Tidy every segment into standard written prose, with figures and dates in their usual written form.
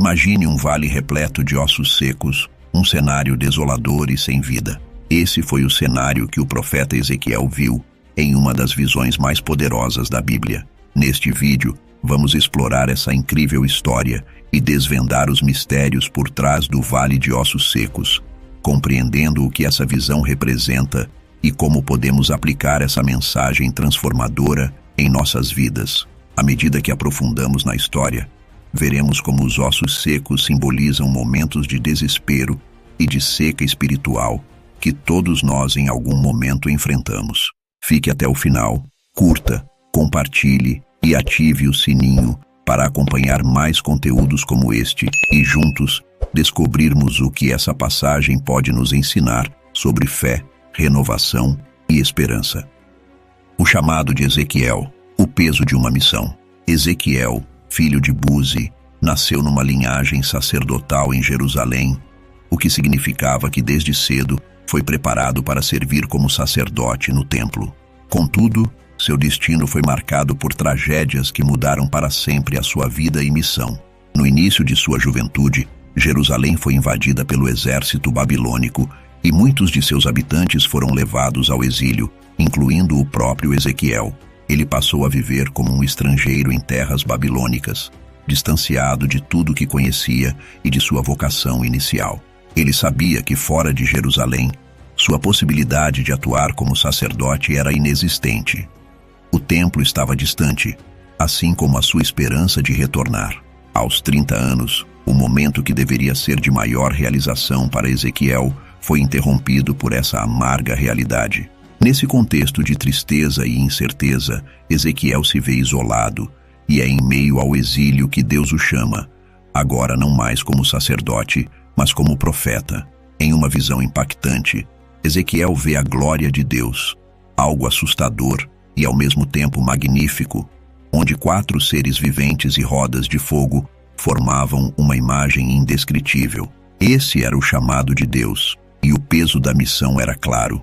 Imagine um vale repleto de ossos secos, um cenário desolador e sem vida. Esse foi o cenário que o profeta Ezequiel viu em uma das visões mais poderosas da Bíblia. Neste vídeo, vamos explorar essa incrível história e desvendar os mistérios por trás do vale de ossos secos, compreendendo o que essa visão representa e como podemos aplicar essa mensagem transformadora em nossas vidas. À medida que aprofundamos na história, veremos como os ossos secos simbolizam momentos de desespero e de seca espiritual que todos nós em algum momento enfrentamos. Fique até o final, curta, compartilhe e ative o sininho para acompanhar mais conteúdos como este e juntos descobrirmos o que essa passagem pode nos ensinar sobre fé, renovação e esperança. O chamado de Ezequiel, o peso de uma missão. Ezequiel, filho de Buzi, nasceu numa linhagem sacerdotal em Jerusalém, o que significava que desde cedo foi preparado para servir como sacerdote no templo. Contudo, seu destino foi marcado por tragédias que mudaram para sempre a sua vida e missão. No início de sua juventude, Jerusalém foi invadida pelo exército babilônico e muitos de seus habitantes foram levados ao exílio, incluindo o próprio Ezequiel. Ele passou a viver como um estrangeiro em terras babilônicas, distanciado de tudo que conhecia e de sua vocação inicial. Ele sabia que fora de Jerusalém, sua possibilidade de atuar como sacerdote era inexistente. O templo estava distante, assim como a sua esperança de retornar. Aos 30 anos, o momento que deveria ser de maior realização para Ezequiel foi interrompido por essa amarga realidade. Nesse contexto de tristeza e incerteza, Ezequiel se vê isolado, e é em meio ao exílio que Deus o chama, agora não mais como sacerdote, mas como profeta. Em uma visão impactante, Ezequiel vê a glória de Deus, algo assustador e ao mesmo tempo magnífico, onde 4 seres viventes e rodas de fogo formavam uma imagem indescritível. Esse era o chamado de Deus, e o peso da missão era claro.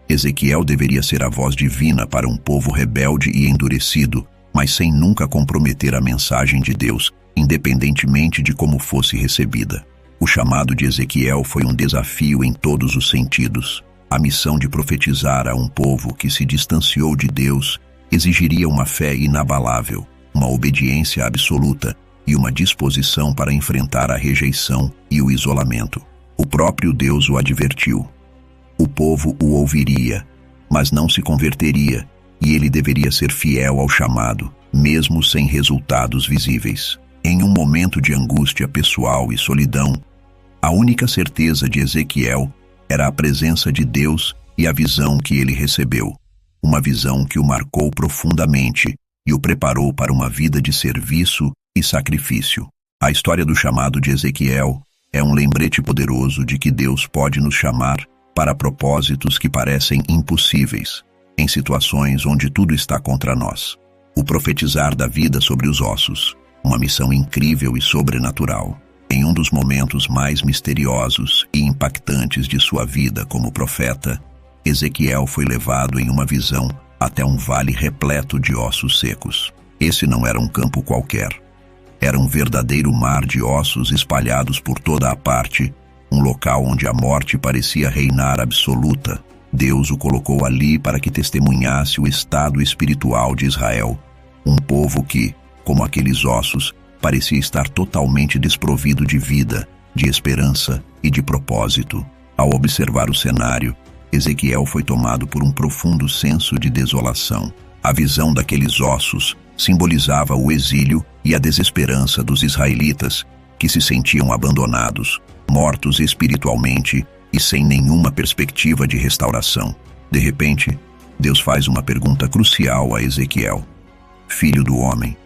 Ezequiel deveria ser a voz divina para um povo rebelde e endurecido, mas sem nunca comprometer a mensagem de Deus, independentemente de como fosse recebida. O chamado de Ezequiel foi um desafio em todos os sentidos. A missão de profetizar a um povo que se distanciou de Deus exigiria uma fé inabalável, uma obediência absoluta e uma disposição para enfrentar a rejeição e o isolamento. O próprio Deus o advertiu. O povo o ouviria, mas não se converteria, e ele deveria ser fiel ao chamado, mesmo sem resultados visíveis. Em um momento de angústia pessoal e solidão, a única certeza de Ezequiel era a presença de Deus e a visão que ele recebeu, uma visão que o marcou profundamente e o preparou para uma vida de serviço e sacrifício. A história do chamado de Ezequiel é um lembrete poderoso de que Deus pode nos chamar para propósitos que parecem impossíveis, em situações onde tudo está contra nós. O profetizar da vida sobre os ossos, uma missão incrível e sobrenatural. Em um dos momentos mais misteriosos e impactantes de sua vida como profeta, Ezequiel foi levado em uma visão até um vale repleto de ossos secos. Esse não era um campo qualquer. Era um verdadeiro mar de ossos espalhados por toda a parte, um local onde a morte parecia reinar absoluta. Deus o colocou ali para que testemunhasse o estado espiritual de Israel, um povo que, como aqueles ossos, parecia estar totalmente desprovido de vida, de esperança e de propósito. Ao observar o cenário, Ezequiel foi tomado por um profundo senso de desolação. A visão daqueles ossos simbolizava o exílio e a desesperança dos israelitas, que se sentiam abandonados, mortos espiritualmente e sem nenhuma perspectiva de restauração. De repente, Deus faz uma pergunta crucial a Ezequiel: Filho do homem,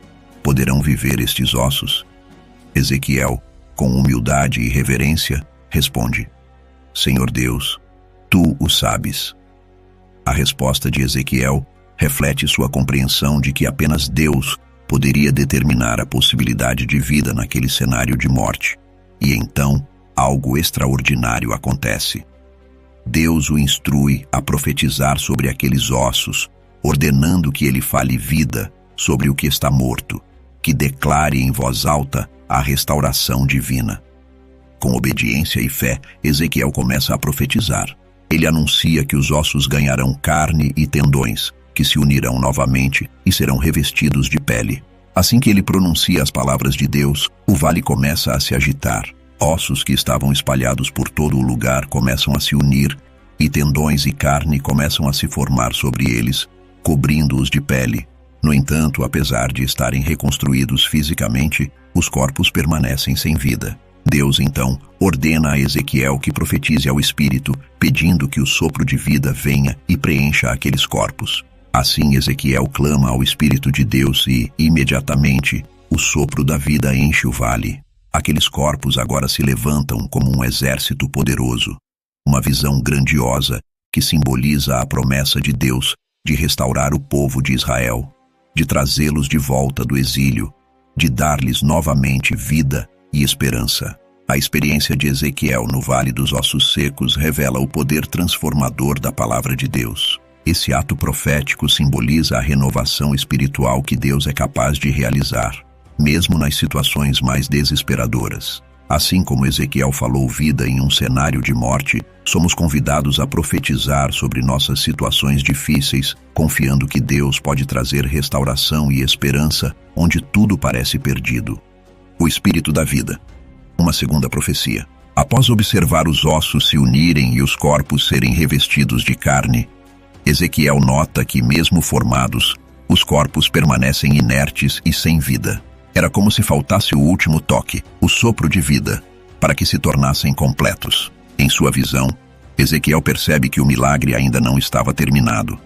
poderão viver estes ossos? Ezequiel, com humildade e reverência, responde: Senhor Deus, tu o sabes. A resposta de Ezequiel reflete sua compreensão de que apenas Deus poderia determinar a possibilidade de vida naquele cenário de morte. E então, algo extraordinário acontece. Deus o instrui a profetizar sobre aqueles ossos, ordenando que ele fale vida sobre o que está morto, que declare em voz alta a restauração divina. Com obediência e fé, Ezequiel começa a profetizar. Ele anuncia que os ossos ganharão carne e tendões, que se unirão novamente e serão revestidos de pele. Assim que ele pronuncia as palavras de Deus, o vale começa a se agitar. Ossos que estavam espalhados por todo o lugar começam a se unir, e tendões e carne começam a se formar sobre eles, cobrindo-os de pele. No entanto, apesar de estarem reconstruídos fisicamente, os corpos permanecem sem vida. Deus, então, ordena a Ezequiel que profetize ao Espírito, pedindo que o sopro de vida venha e preencha aqueles corpos. Assim, Ezequiel clama ao Espírito de Deus e, imediatamente, o sopro da vida enche o vale. Aqueles corpos agora se levantam como um exército poderoso. Uma visão grandiosa que simboliza a promessa de Deus de restaurar o povo de Israel, de trazê-los de volta do exílio, de dar-lhes novamente vida e esperança. A experiência de Ezequiel no Vale dos Ossos Secos revela o poder transformador da palavra de Deus. Esse ato profético simboliza a renovação espiritual que Deus é capaz de realizar, mesmo nas situações mais desesperadoras. Assim como Ezequiel falou vida em um cenário de morte, somos convidados a profetizar sobre nossas situações difíceis, confiando que Deus pode trazer restauração e esperança onde tudo parece perdido. O Espírito da Vida. Uma segunda profecia. Após observar os ossos se unirem e os corpos serem revestidos de carne, Ezequiel nota que, mesmo formados, os corpos permanecem inertes e sem vida. Era como se faltasse o último toque, o sopro de vida, para que se tornassem completos. Em sua visão, Ezequiel percebe que o milagre ainda não estava terminado.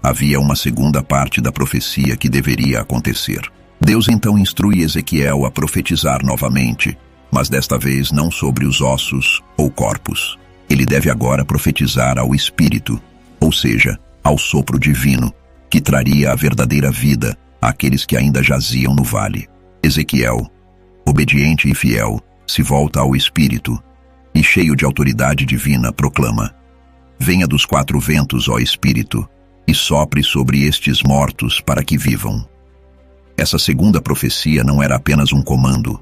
Havia uma segunda parte da profecia que deveria acontecer. Deus então instrui Ezequiel a profetizar novamente, mas desta vez não sobre os ossos ou corpos. Ele deve agora profetizar ao Espírito, ou seja, ao sopro divino, que traria a verdadeira vida àqueles que ainda jaziam no vale. Ezequiel, obediente e fiel, se volta ao Espírito e, cheio de autoridade divina, proclama: Venha dos quatro ventos, ó Espírito, e sopre sobre estes mortos para que vivam. Essa segunda profecia não era apenas um comando,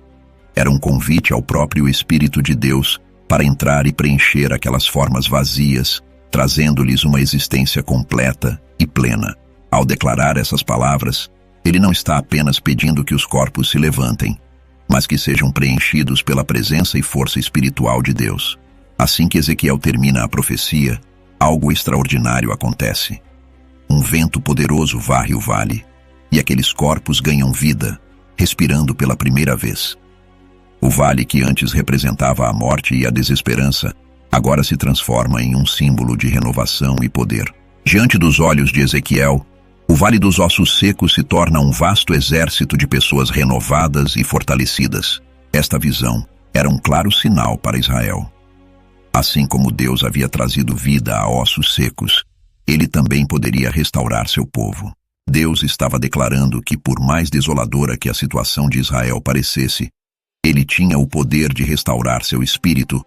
era um convite ao próprio Espírito de Deus para entrar e preencher aquelas formas vazias, trazendo-lhes uma existência completa e plena. Ao declarar essas palavras, ele não está apenas pedindo que os corpos se levantem, mas que sejam preenchidos pela presença e força espiritual de Deus. Assim que Ezequiel termina a profecia, algo extraordinário acontece. Um vento poderoso varre o vale, e aqueles corpos ganham vida, respirando pela primeira vez. O vale que antes representava a morte e a desesperança, agora se transforma em um símbolo de renovação e poder. Diante dos olhos de Ezequiel, o Vale dos Ossos Secos se torna um vasto exército de pessoas renovadas e fortalecidas. Esta visão era um claro sinal para Israel. Assim como Deus havia trazido vida a ossos secos, ele também poderia restaurar seu povo. Deus estava declarando que, por mais desoladora que a situação de Israel parecesse, ele tinha o poder de restaurar seu espírito,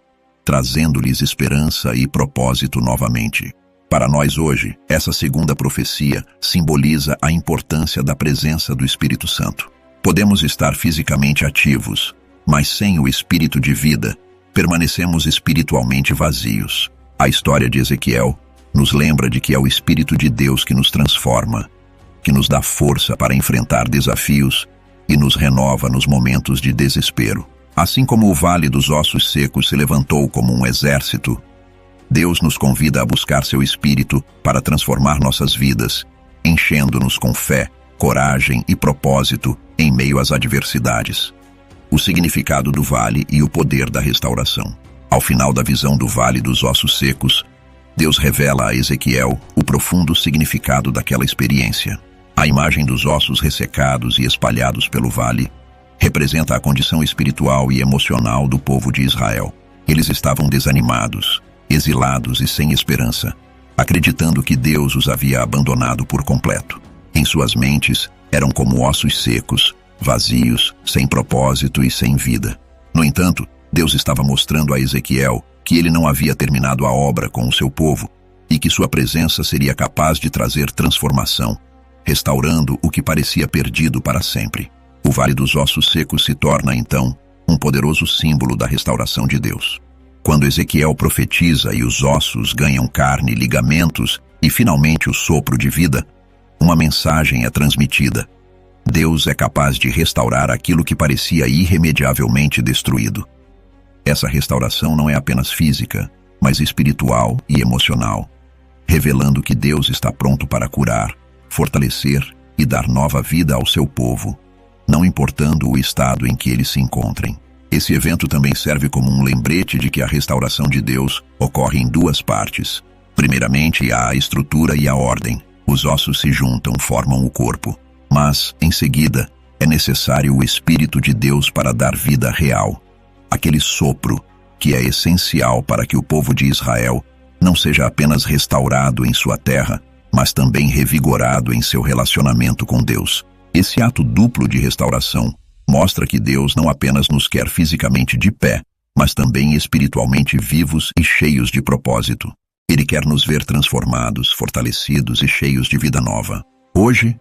trazendo-lhes esperança e propósito novamente. Para nós hoje, essa segunda profecia simboliza a importância da presença do Espírito Santo. Podemos estar fisicamente ativos, mas sem o Espírito de vida, permanecemos espiritualmente vazios. A história de Ezequiel nos lembra de que é o Espírito de Deus que nos transforma, que nos dá força para enfrentar desafios e nos renova nos momentos de desespero. Assim como o Vale dos Ossos Secos se levantou como um exército, Deus nos convida a buscar seu Espírito para transformar nossas vidas, enchendo-nos com fé, coragem e propósito em meio às adversidades. O significado do vale e o poder da restauração. Ao final da visão do Vale dos Ossos Secos, Deus revela a Ezequiel o profundo significado daquela experiência. A imagem dos ossos ressecados e espalhados pelo vale representa a condição espiritual e emocional do povo de Israel. Eles estavam desanimados, exilados e sem esperança, acreditando que Deus os havia abandonado por completo. Em suas mentes, eram como ossos secos, vazios, sem propósito e sem vida. No entanto, Deus estava mostrando a Ezequiel que ele não havia terminado a obra com o seu povo e que sua presença seria capaz de trazer transformação, restaurando o que parecia perdido para sempre. O O Vale dos Ossos Secos se torna, então, um poderoso símbolo da restauração de Deus. Quando Ezequiel profetiza e os ossos ganham carne, ligamentos e finalmente o sopro de vida, uma mensagem é transmitida. Deus é capaz de restaurar aquilo que parecia irremediavelmente destruído. Essa restauração não é apenas física, mas espiritual e emocional, revelando que Deus está pronto para curar, fortalecer e dar nova vida ao seu povo, não importando o estado em que eles se encontrem. Esse evento também serve como um lembrete de que a restauração de Deus ocorre em duas partes. Primeiramente, há a estrutura e a ordem. Os ossos se juntam, formam o corpo. Mas, em seguida, é necessário o Espírito de Deus para dar vida real. Aquele sopro que é essencial para que o povo de Israel não seja apenas restaurado em sua terra, mas também revigorado em seu relacionamento com Deus. Esse ato duplo de restauração mostra que Deus não apenas nos quer fisicamente de pé, mas também espiritualmente vivos e cheios de propósito. Ele quer nos ver transformados, fortalecidos e cheios de vida nova. Hoje,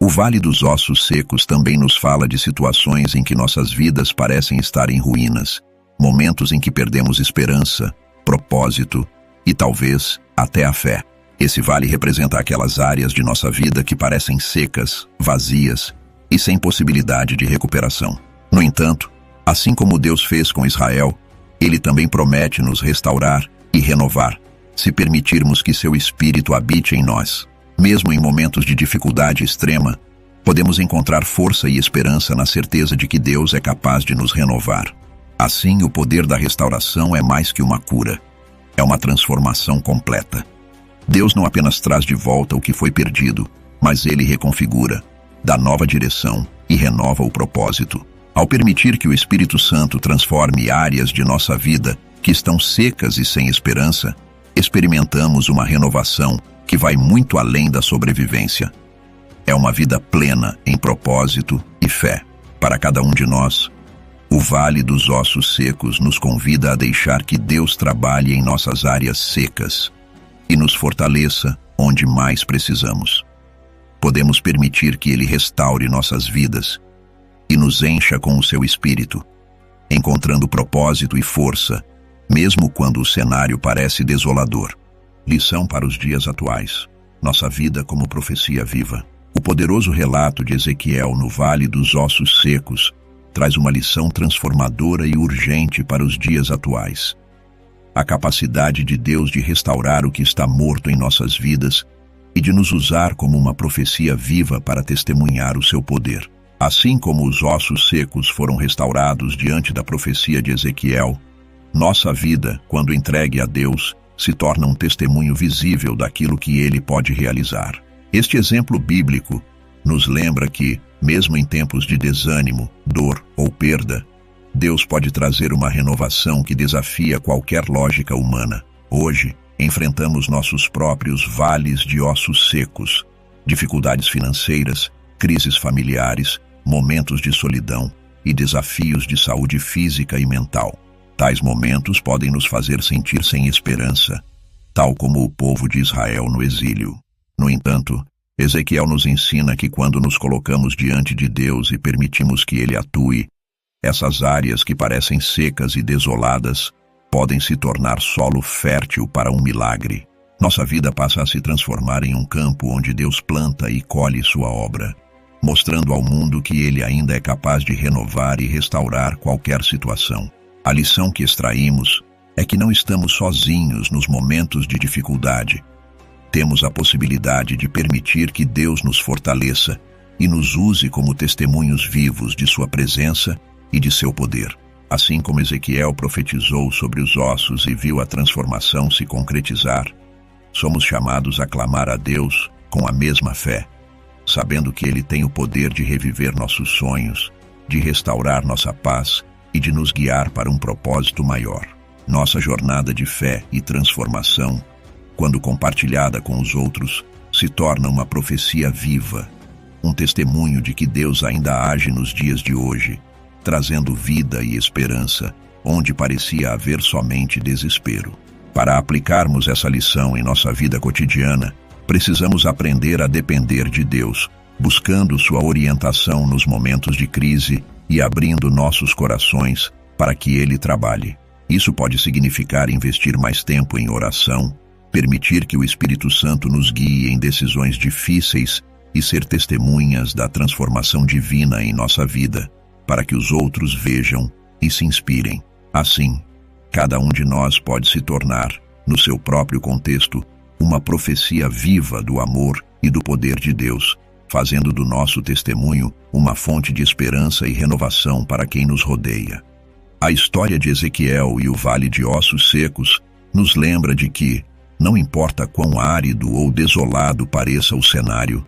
o Vale dos Ossos Secos também nos fala de situações em que nossas vidas parecem estar em ruínas, momentos em que perdemos esperança, propósito e talvez até a fé. Esse vale representa aquelas áreas de nossa vida que parecem secas, vazias e sem possibilidade de recuperação. No entanto, assim como Deus fez com Israel, Ele também promete nos restaurar e renovar, se permitirmos que seu Espírito habite em nós. Mesmo em momentos de dificuldade extrema, podemos encontrar força e esperança na certeza de que Deus é capaz de nos renovar. Assim, o poder da restauração é mais que uma cura. É uma transformação completa. Deus não apenas traz de volta o que foi perdido, mas Ele reconfigura, dá nova direção e renova o propósito. Ao permitir que o Espírito Santo transforme áreas de nossa vida que estão secas e sem esperança, experimentamos uma renovação que vai muito além da sobrevivência. É uma vida plena em propósito e fé. Para cada um de nós, o Vale dos Ossos Secos nos convida a deixar que Deus trabalhe em nossas áreas secas e nos fortaleça onde mais precisamos. Podemos permitir que Ele restaure nossas vidas e nos encha com o seu Espírito, encontrando propósito e força, mesmo quando o cenário parece desolador. Lição para os dias atuais. Nossa vida como profecia viva. O poderoso relato de Ezequiel no Vale dos Ossos Secos traz uma lição transformadora e urgente para os dias atuais. A capacidade de Deus de restaurar o que está morto em nossas vidas e de nos usar como uma profecia viva para testemunhar o seu poder. Assim como os ossos secos foram restaurados diante da profecia de Ezequiel, nossa vida, quando entregue a Deus, se torna um testemunho visível daquilo que Ele pode realizar. Este exemplo bíblico nos lembra que, mesmo em tempos de desânimo, dor ou perda, Deus pode trazer uma renovação que desafia qualquer lógica humana. Hoje, enfrentamos nossos próprios vales de ossos secos, dificuldades financeiras, crises familiares, momentos de solidão e desafios de saúde física e mental. Tais momentos podem nos fazer sentir sem esperança, tal como o povo de Israel no exílio. No entanto, Ezequiel nos ensina que quando nos colocamos diante de Deus e permitimos que Ele atue, essas áreas que parecem secas e desoladas podem se tornar solo fértil para um milagre. Nossa vida passa a se transformar em um campo onde Deus planta e colhe sua obra, mostrando ao mundo que Ele ainda é capaz de renovar e restaurar qualquer situação. A lição que extraímos é que não estamos sozinhos nos momentos de dificuldade. Temos a possibilidade de permitir que Deus nos fortaleça e nos use como testemunhos vivos de sua presença e de seu poder. Assim como Ezequiel profetizou sobre os ossos e viu a transformação se concretizar, somos chamados a clamar a Deus com a mesma fé, sabendo que Ele tem o poder de reviver nossos sonhos, de restaurar nossa paz e de nos guiar para um propósito maior. Nossa jornada de fé e transformação, quando compartilhada com os outros, se torna uma profecia viva, um testemunho de que Deus ainda age nos dias de hoje, trazendo vida e esperança, onde parecia haver somente desespero. Para aplicarmos essa lição em nossa vida cotidiana, precisamos aprender a depender de Deus, buscando sua orientação nos momentos de crise e abrindo nossos corações para que Ele trabalhe. Isso pode significar investir mais tempo em oração, permitir que o Espírito Santo nos guie em decisões difíceis e ser testemunhas da transformação divina em nossa vida, para que os outros vejam e se inspirem. Assim, cada um de nós pode se tornar, no seu próprio contexto, uma profecia viva do amor e do poder de Deus, fazendo do nosso testemunho uma fonte de esperança e renovação para quem nos rodeia. A história de Ezequiel e o Vale de Ossos Secos nos lembra de que, não importa quão árido ou desolado pareça o cenário,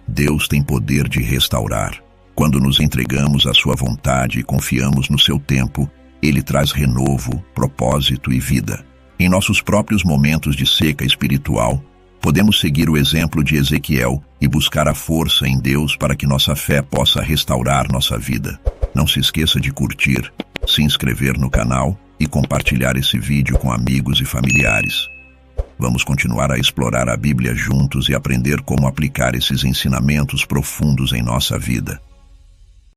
Deus tem poder de restaurar. Quando nos entregamos à sua vontade e confiamos no seu tempo, Ele traz renovo, propósito e vida. Em nossos próprios momentos de seca espiritual, podemos seguir o exemplo de Ezequiel e buscar a força em Deus para que nossa fé possa restaurar nossa vida. Não se esqueça de curtir, se inscrever no canal e compartilhar esse vídeo com amigos e familiares. Vamos continuar a explorar a Bíblia juntos e aprender como aplicar esses ensinamentos profundos em nossa vida.